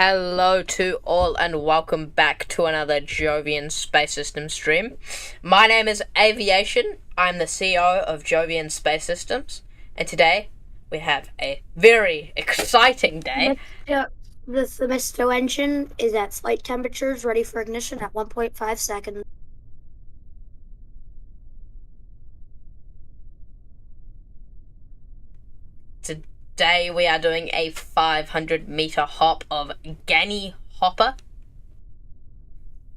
Hello to all and welcome back to another Jovian Space Systems stream. My name is Aviation, I'm the CEO of Jovian Space Systems, and today we have a very exciting day. The Themisto engine is at flight temperatures, ready for ignition at 1.5 seconds. Today we are doing a 500-meter hop of Ganyhopper,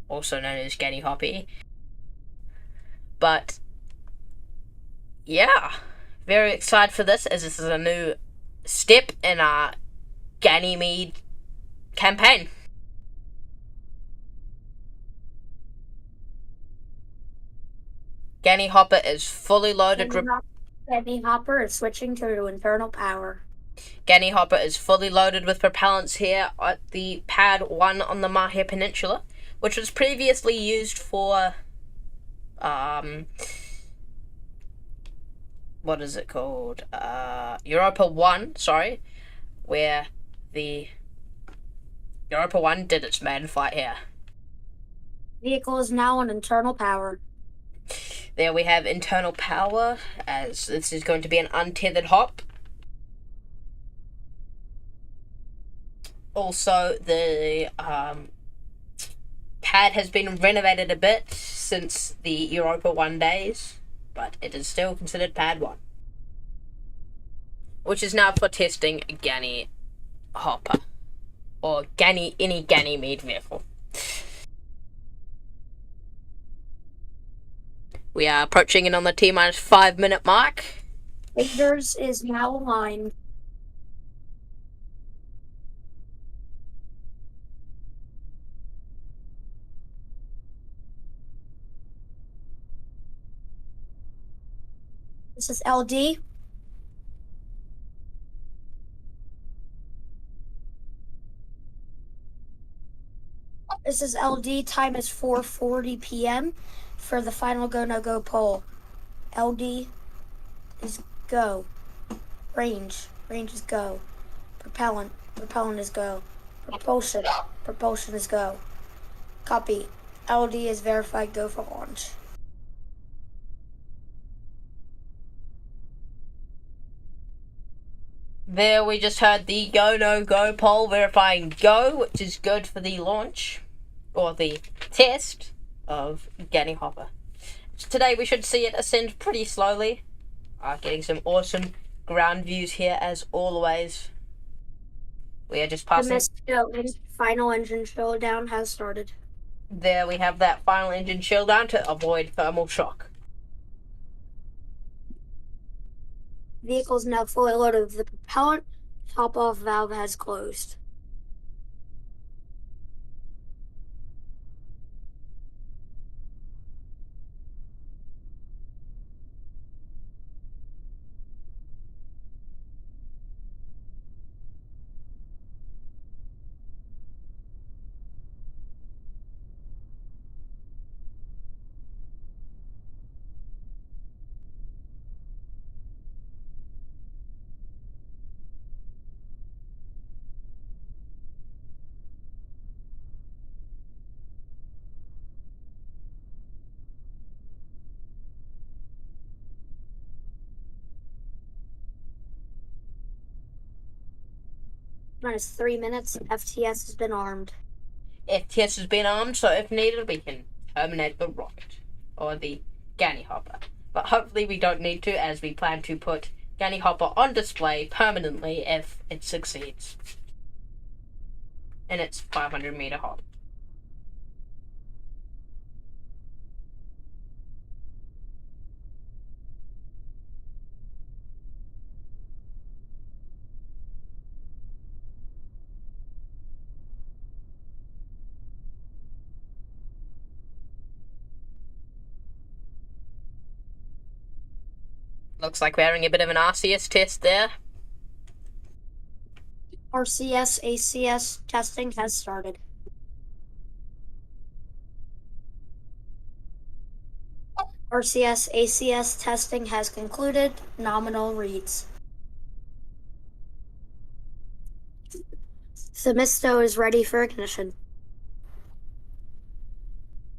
also known as Ganyhopper. But yeah, very excited for this, as this is a new step in our Ganymede campaign. Ganyhopper is fully loaded. Ganyhopper is switching to internal power. Ganyhopper is fully loaded with propellants here at the Pad 1 on the Mahia Peninsula, which was previously used for what is it called? Europa 1, sorry, where the Europa 1 did its maiden flight here. Vehicle is now on internal power. There we have internal power, as this is going to be an untethered hop. Also, the pad has been renovated a bit since the Europa 1 days, but it is still considered Pad 1, which is now for testing Ganyhopper, or any Ganymede vehicle. We are approaching it on the T-minus 5 minute mark. Lasers is now aligned. This is LD. This is LD. Time is 4:40 p.m. for the final go-no-go poll. LD is go. Range is go. Propellant is go. Propulsion is go. Copy. LD is verified go for launch. There we just heard the go-no-go poll verifying go, which is good for the launch, or the test, of Ganyhopper. Today we should see it ascend pretty slowly. Getting some awesome ground views here as always. We are just passing. The final engine showdown has started. There we have that final engine showdown to avoid thermal shock. Vehicle is now fully loaded with the propellant. Top-off valve has closed. Minus 3 minutes. FTS has been armed. FTS has been armed, so if needed, we can terminate the rocket, or the Ganyhopper. But hopefully we don't need to, as we plan to put Ganyhopper on display permanently if it succeeds in its 500-meter hop. Looks like we're having a bit of an RCS test there. RCS ACS testing has started. RCS ACS testing has concluded. Nominal reads. Themisto is ready for ignition.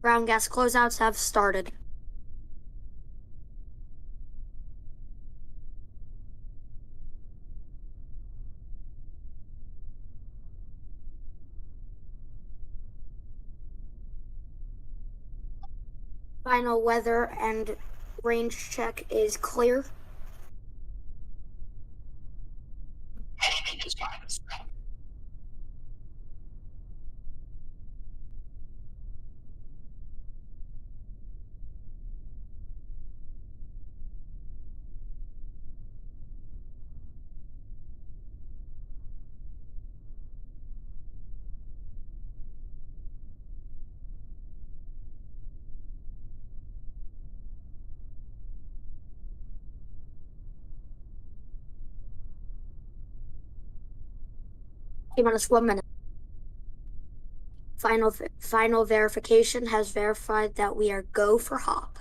Ground gas closeouts have started. Final weather and range check is clear. T-minus 1 minute. Final verification has verified that we are go for hop.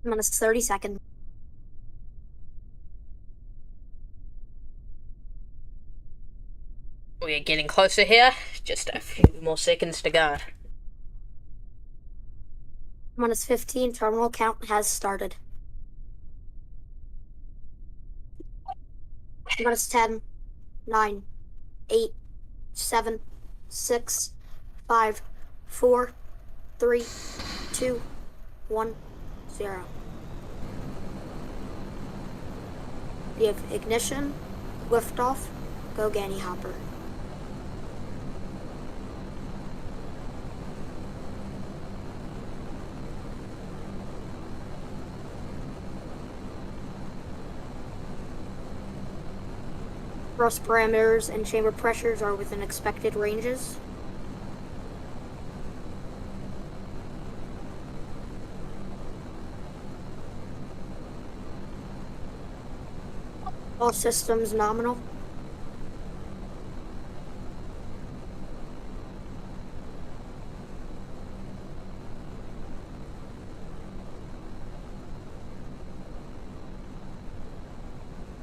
Minus 30 seconds. We are getting closer here. Just a few more seconds to go. Minus 15, terminal count has started. Minus 10, 9, 8, 7, 6, 5, 4, 3, 2, 1, 0. We have ignition, liftoff, go Ganyhopper. Thrust parameters and chamber pressures are within expected ranges. All systems nominal.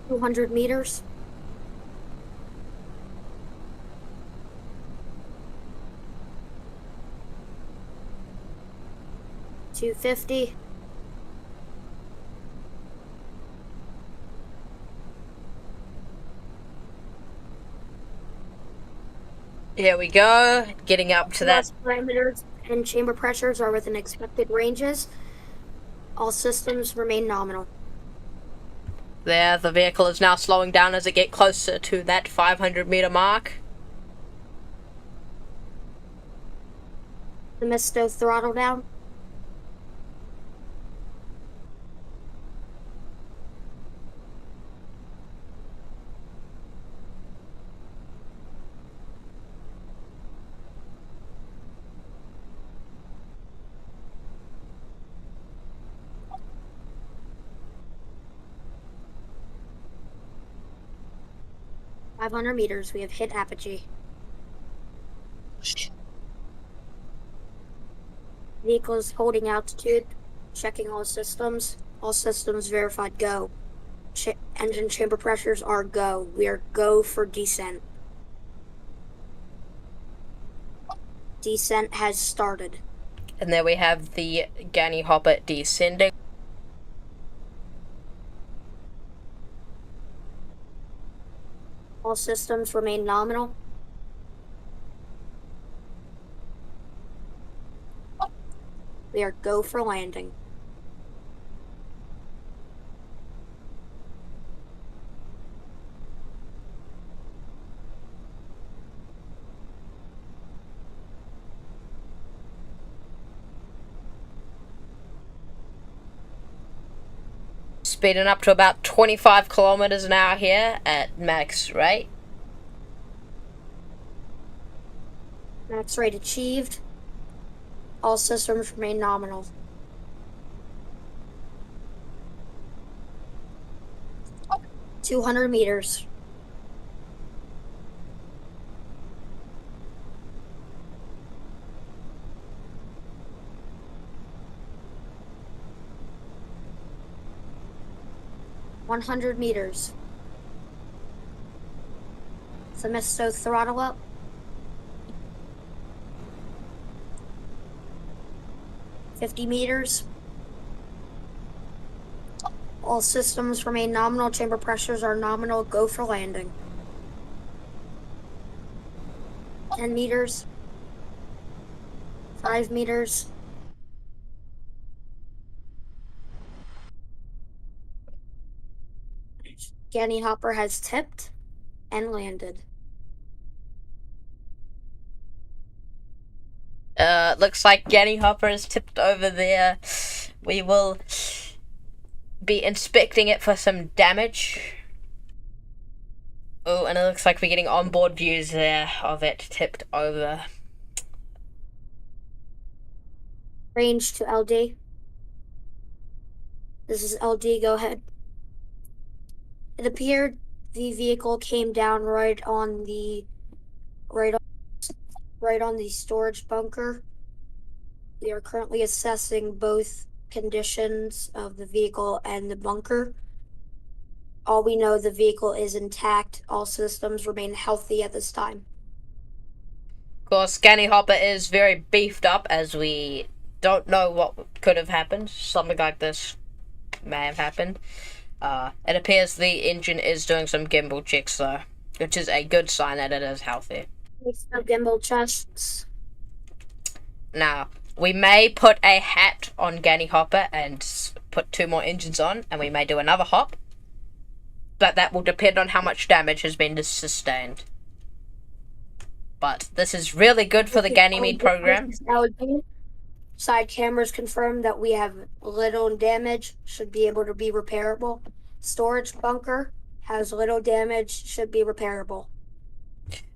$200. 250. Here we go, getting up to that. Parameters and chamber pressures are within expected ranges. All systems remain nominal. There, the vehicle is now slowing down as it gets closer to that 500-meter mark. Themisto throttle down. $500. We have hit apogee. Vehicle is holding altitude. Checking all systems. All systems verified go. Engine chamber pressures are go. We are go for descent. Descent has started. And there we have the Ganyhopper descending. All systems remain nominal. We are go for landing. Speeding up to about 25 kilometers an hour here at max rate. Max rate achieved. All systems remain nominal. 200 meters. $100. Themisto throttle up. 50 meters. All systems remain nominal. Chamber pressures are nominal. Go for landing. 10 meters. 5 meters. Ganyhopper has tipped and landed. Looks like Ganyhopper is tipped over there. We will be inspecting it for some damage. Oh, and it looks like we're getting onboard views there of it tipped over. Range to LD. This is LD, go ahead. It appeared the vehicle came down right on the storage bunker. We are currently assessing both conditions of the vehicle and the bunker. All we know, the vehicle is intact. All systems remain healthy at this time. Of course, Ganyhopper is very beefed up, as we don't know what could have happened. Something like this may have happened. It appears the engine is doing some gimbal checks, though, which is a good sign that it is healthy. Makes no gimbal chests. Now, we may put a hat on Ganyhopper and put 2 more engines on, and we may do another hop. But that will depend on how much damage has been sustained. But this is really good for the Ganymede program. Side cameras confirm that we have little damage, should be able to be repairable. Storage bunker has little damage, should be repairable.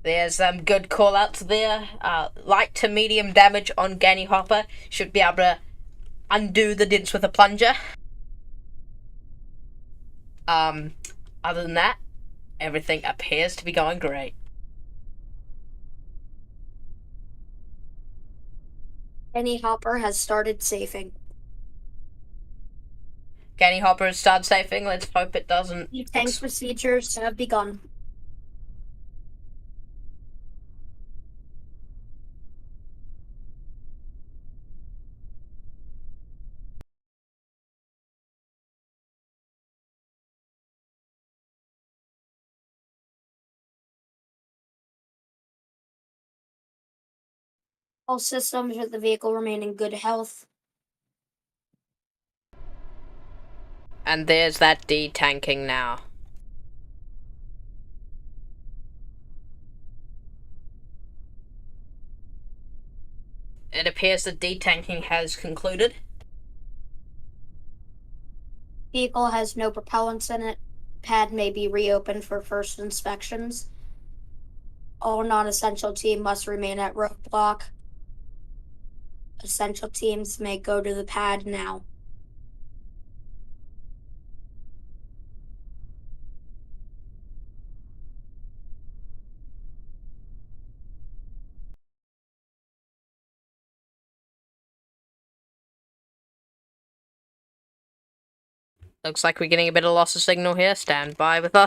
There's good call-outs there. Light to medium damage on Ganyhopper. Should be able to undo the dents with a plunger. Other than that, everything appears to be going great. Ganyhopper has started safing. Ganyhopper has started safing. Let's hope it doesn't. Tank procedures have begun. All systems with the vehicle remain in good health. And there's that detanking now. It appears the detanking has concluded. Vehicle has no propellants in it. Pad may be reopened for first inspections. All non-essential team must remain at roadblock. Essential teams may go to the pad now. Looks like we're getting a bit of loss of signal here. Stand by with us.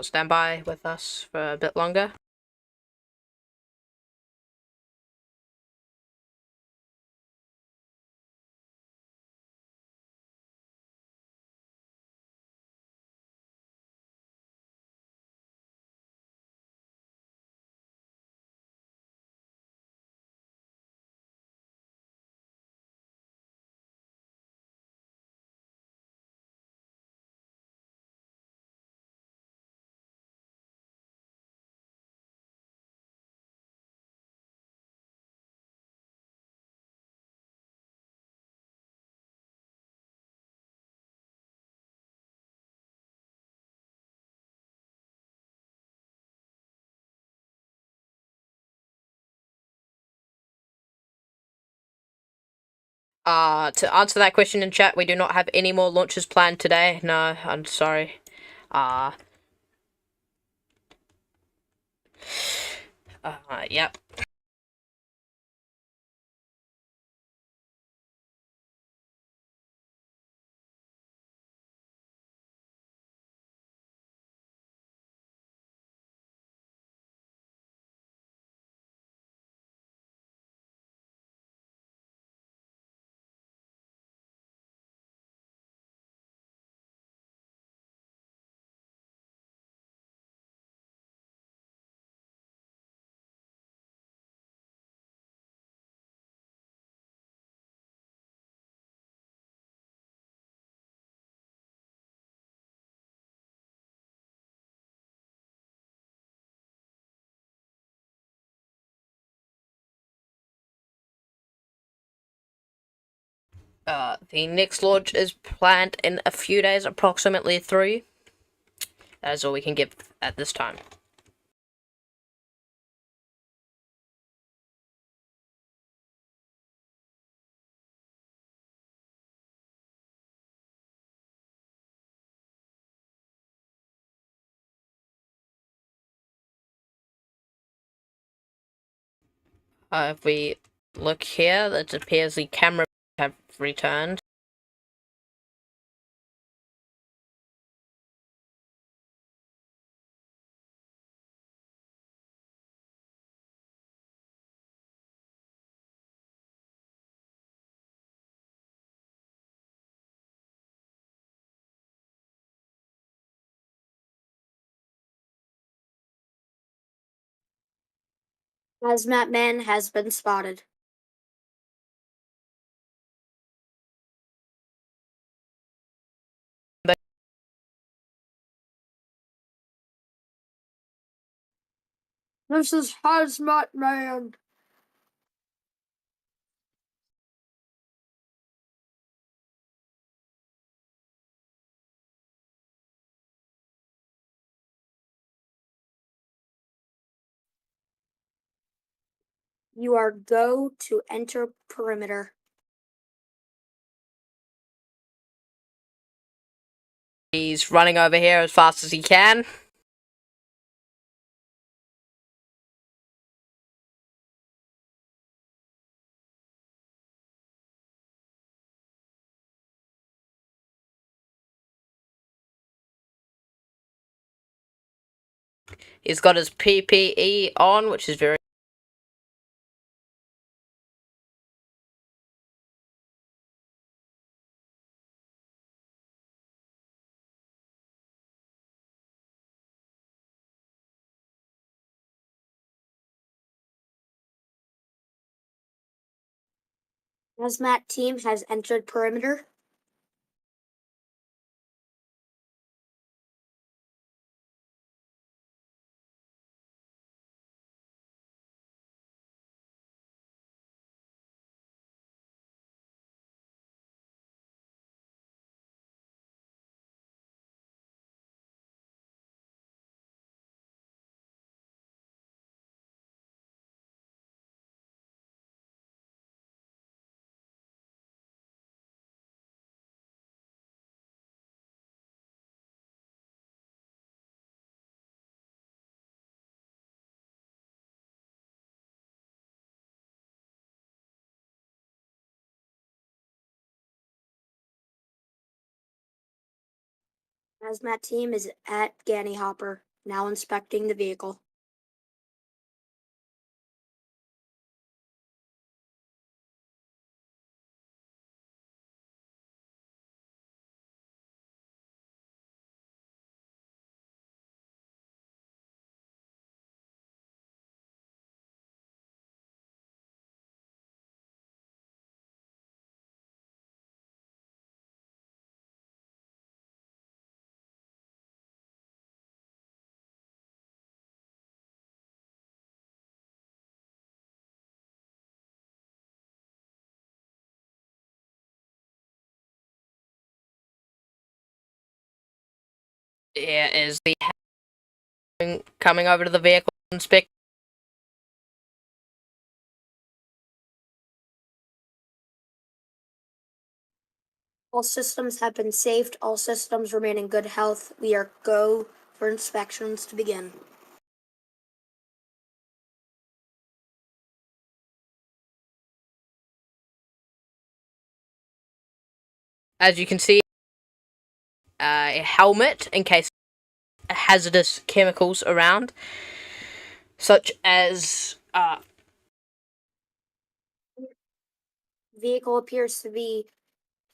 stand by with us for a bit longer. To answer that question in chat, we do not have any more launches planned today. No, I'm sorry. Yep. The next launch is planned in a few days, approximately 3. That is all we can give at this time. If we look here, it appears the camera have returned. Hazmat Man has been spotted. This is Hazmat Man. You are go to enter perimeter. He's running over here as fast as he can. He's got his PPE on, which is very Hazmat team has entered perimeter. Hazmat team is at Ganyhopper, now inspecting the vehicle. Here is the coming over to the vehicle and inspect. All systems have been saved. All systems remain in good health. We are go for inspections to begin. As you can see, a helmet in case hazardous chemicals around, such as Vehicle appears to be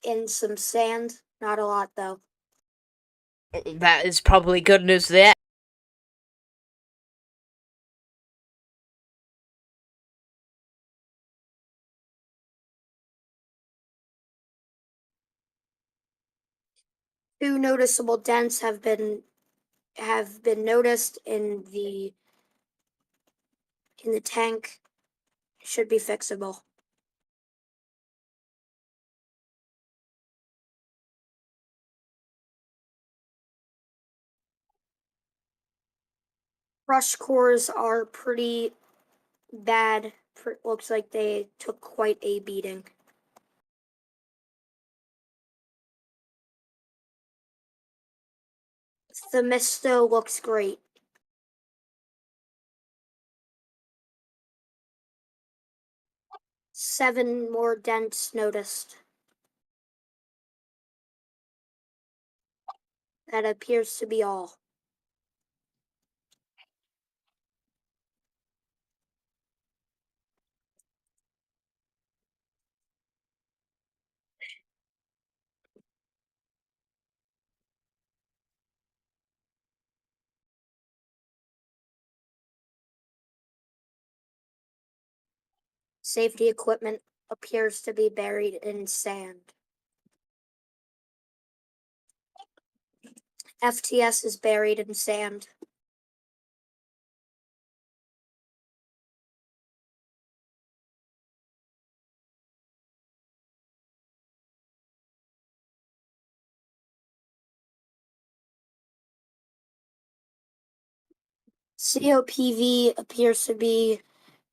in some sand. Not a lot, though. that is probably good news there. Two noticeable dents have been noticed in the tank. Should be fixable. Brush cores are pretty bad. Looks like they took quite a beating. The misto looks great. Seven more dents noticed. That appears to be all. Safety equipment appears to be buried in sand. FTS is buried in sand. COPV appears to be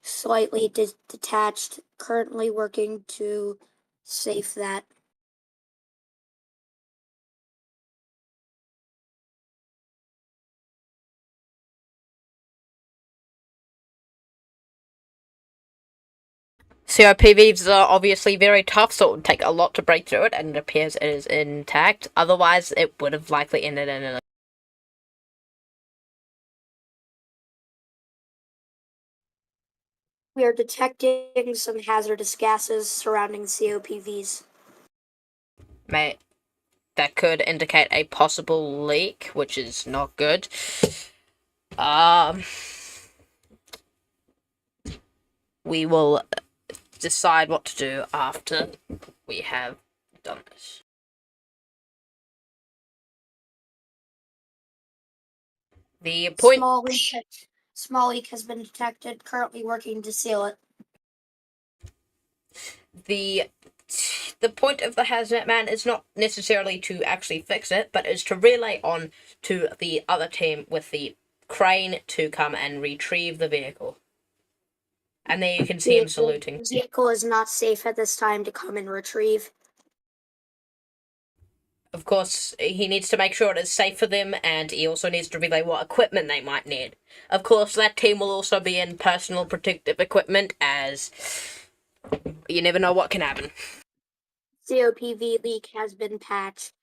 slightly detached, currently working to safe that. COPVs are obviously very tough, so it would take a lot to break through it, and it appears it is intact. Otherwise, it would have likely ended in a. We are detecting some hazardous gases surrounding COPVs. That could indicate a possible leak, which is not good. We will decide what to do after we have done this. The point. Small leak has been detected. Currently working to seal it. The point of the hazmat man is not necessarily to actually fix it, but is to relay on to the other team with the crane to come and retrieve the vehicle. And there you can see him saluting. The vehicle is not safe at this time to come and retrieve. Of course, he needs to make sure it is safe for them, and he also needs to relay what equipment they might need. Of course, that team will also be in personal protective equipment, as you never know what can happen. COPV leak has been patched.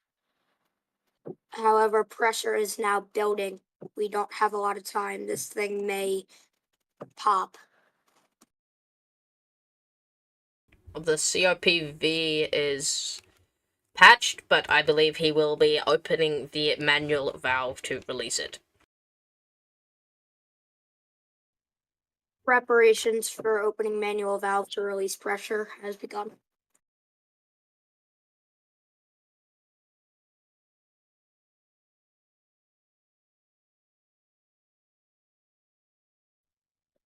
However, pressure is now building. We don't have a lot of time. This thing may pop. The COPV is patched, but I believe he will be opening the manual valve to release it. Preparations for opening manual valve to release pressure has begun.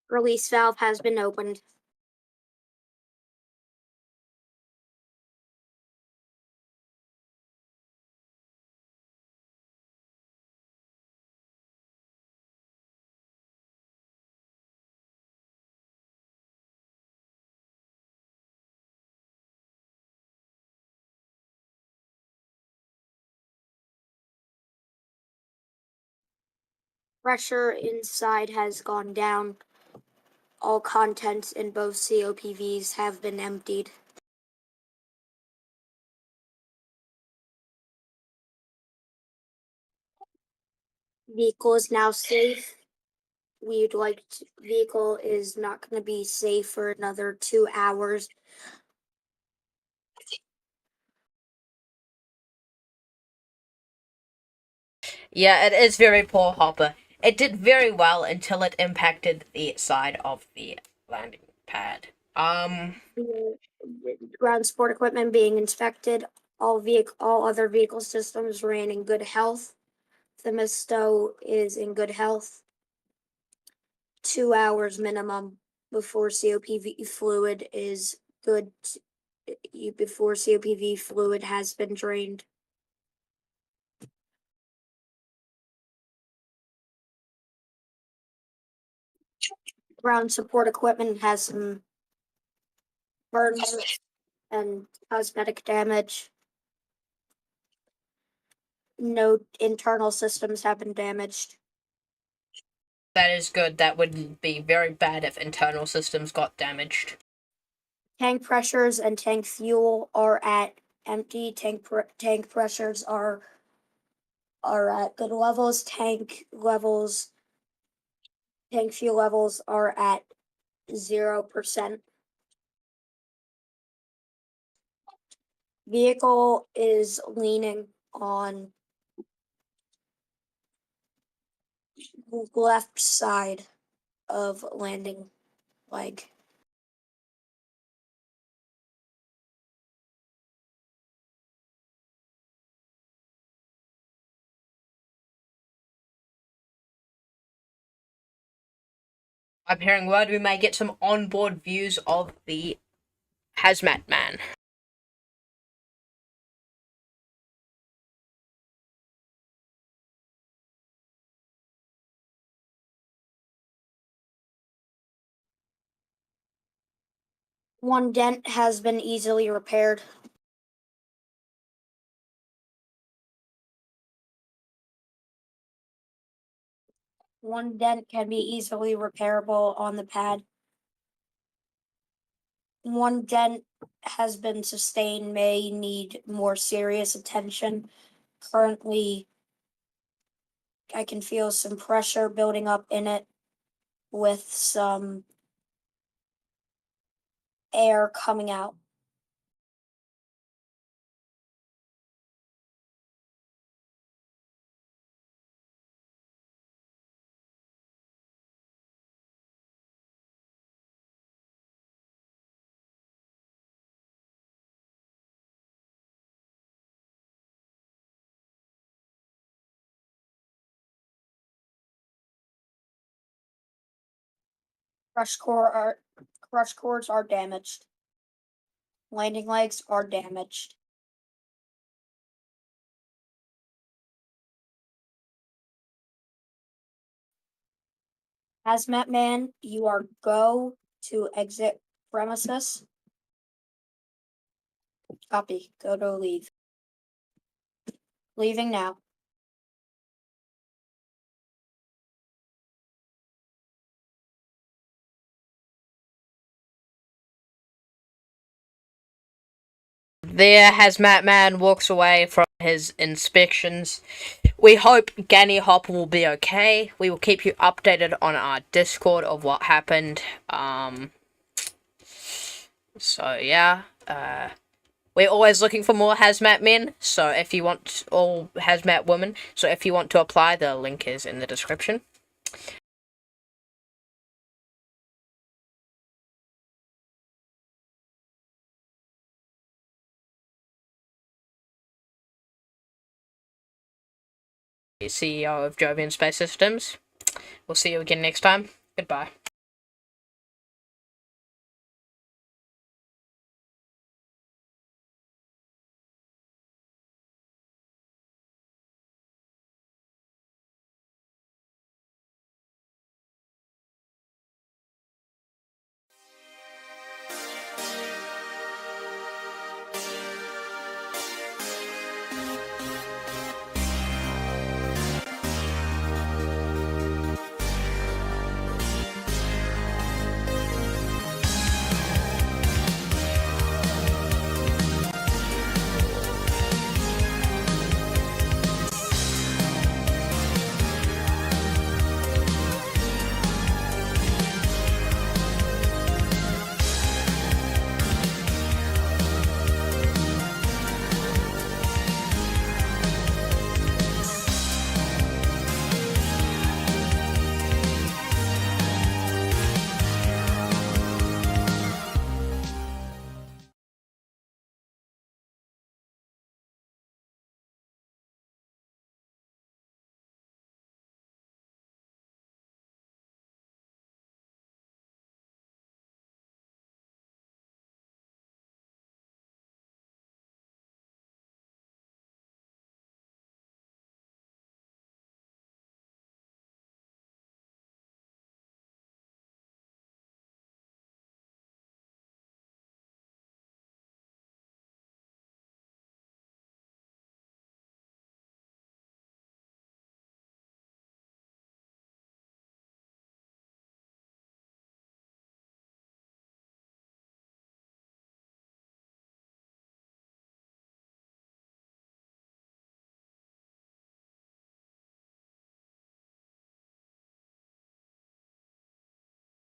Release valve has been opened. Pressure inside has gone down. All contents in both COPVs have been emptied. Vehicle is now safe. Vehicle is not going to be safe for another 2 hours. Yeah, it is very poor, Hopper. It did very well until it impacted the side of the landing pad. Ground support equipment being inspected. All other vehicle systems ran in good health. The Misto is in good health. 2 hours minimum before COPV fluid is good. Before COPV fluid has been drained. Ground support equipment has some burns and cosmetic damage. No internal systems have been damaged. That is good. That would be very bad if internal systems got damaged. Tank pressures and tank fuel are at empty. Tank pressures are at good levels. Tank fuel levels are at 0%. Vehicle is leaning on left side of landing leg. I'm hearing word we may get some onboard views of the hazmat man. One dent has been easily repaired. One dent can be easily repairable on the pad. One dent has been sustained, may need more serious attention. Currently, I can feel some pressure building up in it with some air coming out. Crush cords are damaged. Landing legs are damaged. Hazmat man, you are go to exit premises. Copy. Go to leave. Leaving now. There, Hazmat Man walks away from his inspections. We hope Ganyhopper will be okay. We will keep you updated on our Discord of what happened. So yeah, we're always looking for more hazmat men. So if you want, all hazmat women. So if you want to apply, the link is in the description. CEO of Jovian Space Systems. We'll see you again next time. Goodbye.